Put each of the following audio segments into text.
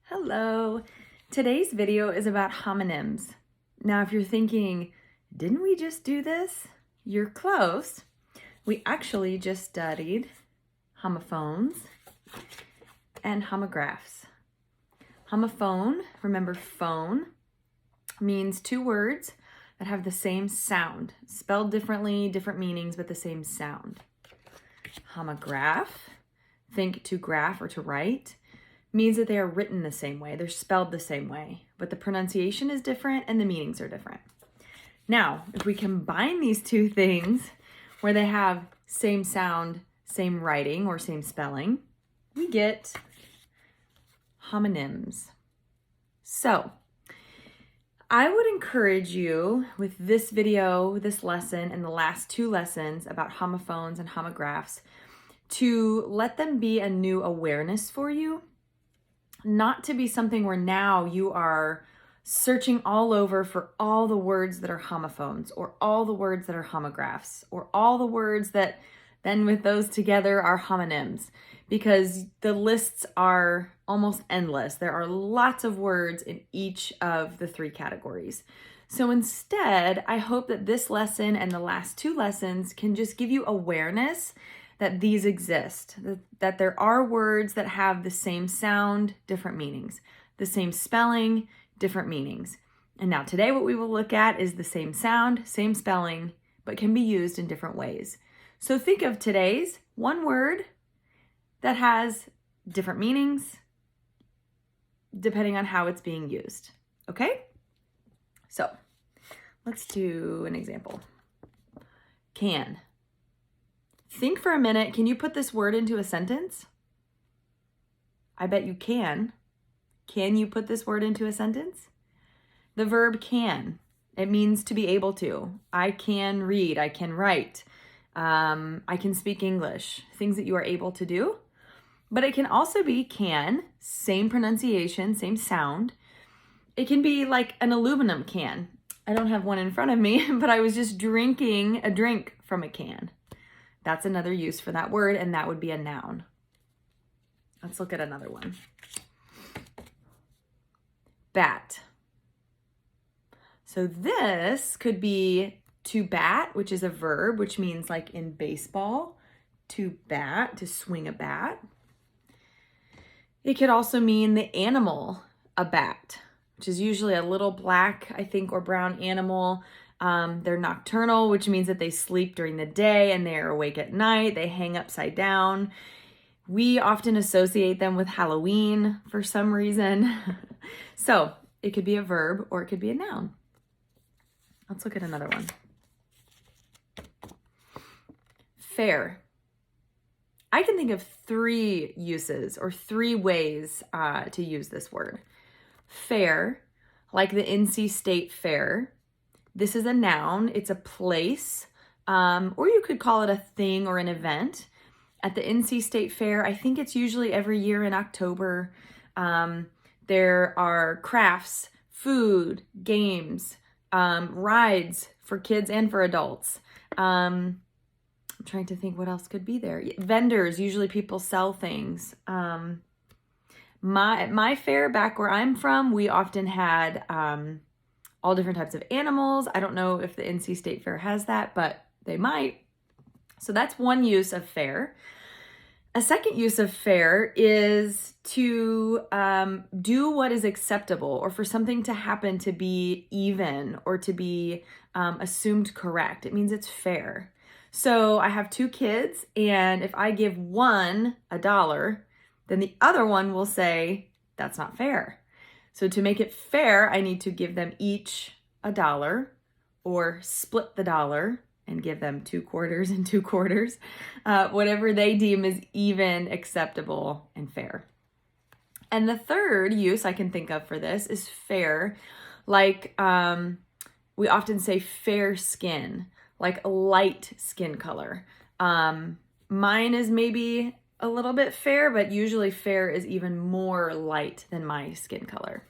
Hello. Today's video is about homonyms. Now, if you're thinking, didn't we just do this? You're close. We actually just studied homophones and homographs. Homophone, remember phone, means two words that have the same sound, spelled differently, different meanings, but the same sound. Homograph, think to graph or to write, means that they are written the same way, they're spelled the same way, but the pronunciation is different and the meanings are different. Now, if we combine these two things where they have same sound, same writing, or same spelling, we get homonyms. So, I would encourage you with this video, this lesson, and the last two lessons about homophones and homographs to let them be a new awareness for you, not to be something where now you are searching all over for all the words that are homophones or all the words that are homographs or all the words that then with those together are homonyms, because the lists are almost endless. There are lots of words in each of the three categories. So instead, I hope that this lesson and the last two lessons can just give you awareness that these exist, that there are words that have the same sound, different meanings, the same spelling, different meanings. And now today what we will look at is the same sound, same spelling, but can be used in different ways. So think of today's one word that has different meanings depending on how it's being used. Okay? So let's do an example. Can. Think for a minute, can you put this word into a sentence? I bet you can. Can you put this word into a sentence? The verb can. It means to be able to. I can read, I can write, I can speak English, things that you are able to do. But it can also be can, same pronunciation, same sound. It can be like an aluminum can. I don't have one in front of me, but I was just drinking a drink from a can. That's another use for that word, and that would be a noun. Let's look at another one. Bat. So this could be to bat, which is a verb, which means like in baseball, to bat, to swing a bat. It could also mean the animal, a bat, which is usually a little black, I think, or brown animal. They're nocturnal, which means that they sleep during the day and they are awake at night. They hang upside down. We often associate them with Halloween for some reason. So it could be a verb or it could be a noun. Let's look at another one. Fair. I can think of three uses or three ways to use this word. Fair, like the NC State Fair. This is a noun. It's a place, or you could call it a thing or an event. At the NC State Fair, I think it's usually every year in October. There are crafts, food, games, rides for kids and for adults. I'm trying to think what else could be there. Vendors, usually people sell things. My fair, back where I'm from, we often had all different types of animals. I don't know if the NC State Fair has that, but they might. So that's one use of fair. A second use of fair is to do what is acceptable, or for something to happen to be even or to be assumed correct. It means it's fair. So I have two kids, and if I give one $1, then the other one will say, that's not fair. So to make it fair, I need to give them each $1 or split the dollar and give them 2 quarters and 2 quarters, whatever they deem is even, acceptable, and fair. And the third use I can think of for this is fair, like we often say fair skin, like a light skin color. Mine is maybe a little bit fair, but usually fair is even more light than my skin color.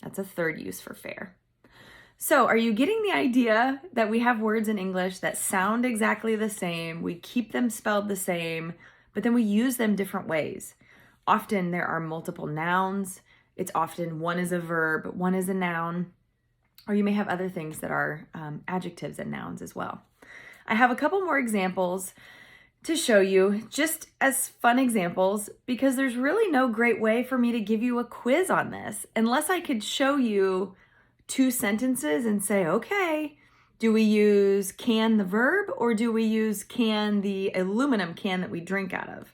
That's a third use for fair. So are you getting the idea that we have words in English that sound exactly the same, we keep them spelled the same, but then we use them different ways? Often there are multiple nouns It's often one is a verb, one is a noun, or you may have other things that are adjectives and nouns as well. I have a couple more examples to show you, just as fun examples, because there's really no great way for me to give you a quiz on this unless I could show you 2 sentences and say, okay, do we use can the verb or do we use can the aluminum can that we drink out of?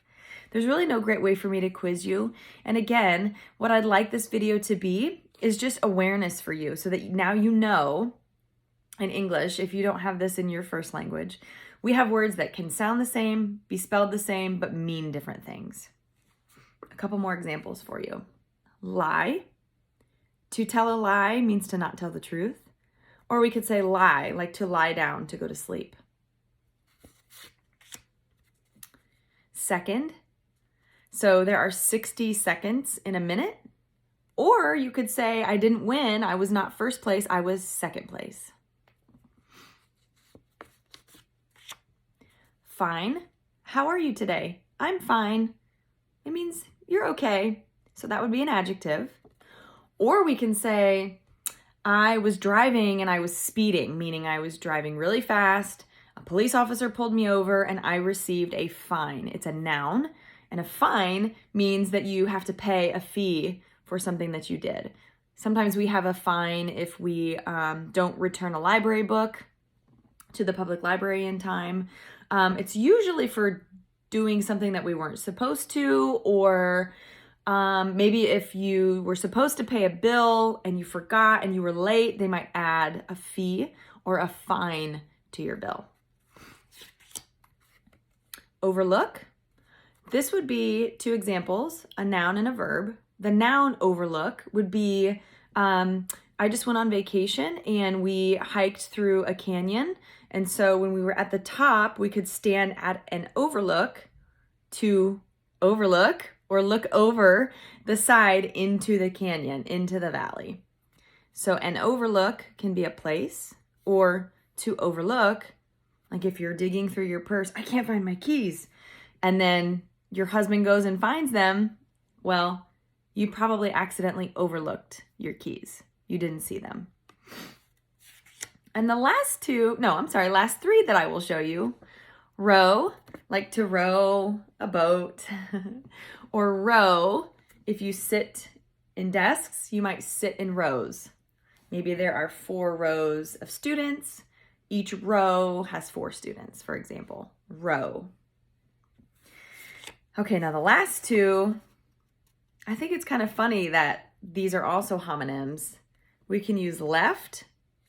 There's really no great way for me to quiz you. And again, what I'd like this video to be is just awareness for you so that now you know in English, if you don't have this in your first language, we have words that can sound the same, be spelled the same, but mean different things. A couple more examples for you. Lie. To tell a lie means to not tell the truth. Or we could say lie, like to lie down, to go to sleep. Second. So there are 60 seconds in a minute. Or you could say, I didn't win, I was not first place, I was second place. Fine. How are you today? I'm fine. It means you're okay. So that would be an adjective. Or we can say, I was driving and I was speeding, meaning I was driving really fast. A police officer pulled me over and I received a fine. It's a noun, and a fine means that you have to pay a fee for something that you did. Sometimes we have a fine if we don't return a library book to the public library in time. It's usually for doing something that we weren't supposed to, or maybe if you were supposed to pay a bill and you forgot and you were late, they might add a fee or a fine to your bill. Overlook. This would be 2 examples, a noun and a verb. The noun overlook would be, I just went on vacation and we hiked through a canyon. And so when we were at the top, we could stand at an overlook to overlook or look over the side into the canyon, into the valley. So an overlook can be a place, or to overlook, like if you're digging through your purse, I can't find my keys. And then your husband goes and finds them. Well, you probably accidentally overlooked your keys. You didn't see them. And the last 3 that I will show you, row, like to row a boat, or row, if you sit in desks, you might sit in rows. Maybe there are 4 rows of students. Each row has 4 students, for example, row. Okay, now the last 2, I think it's kind of funny that these are also homonyms. We can use left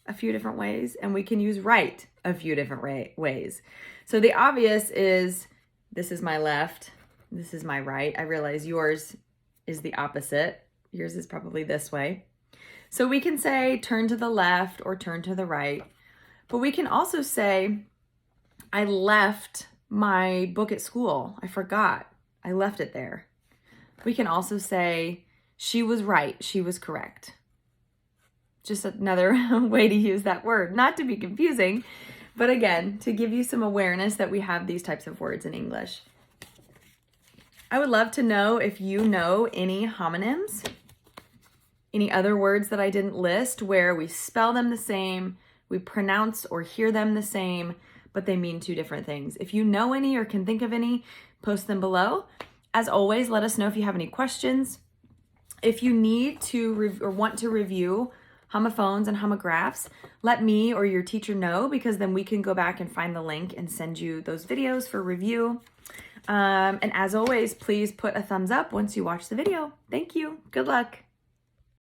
a few different ways, and we can use right a few different ways. So the obvious is, this is my left, this is my right. I realize yours is the opposite. Yours is probably this way. So we can say turn to the left or turn to the right, but we can also say, I left my book at school. I forgot. I left it there. We can also say, she was right. She was correct. Just another way to use that word, not to be confusing, but again, to give you some awareness that we have these types of words in English. I would love to know if you know any homonyms, any other words that I didn't list where we spell them the same, we pronounce or hear them the same, but they mean 2 different things. If you know any or can think of any, post them below. As always, let us know if you have any questions. If you need to or want to review homophones and homographs, let me or your teacher know, because then we can go back and find the link and send you those videos for review. And as always, please put a thumbs up once you watch the video. Thank you. Good luck.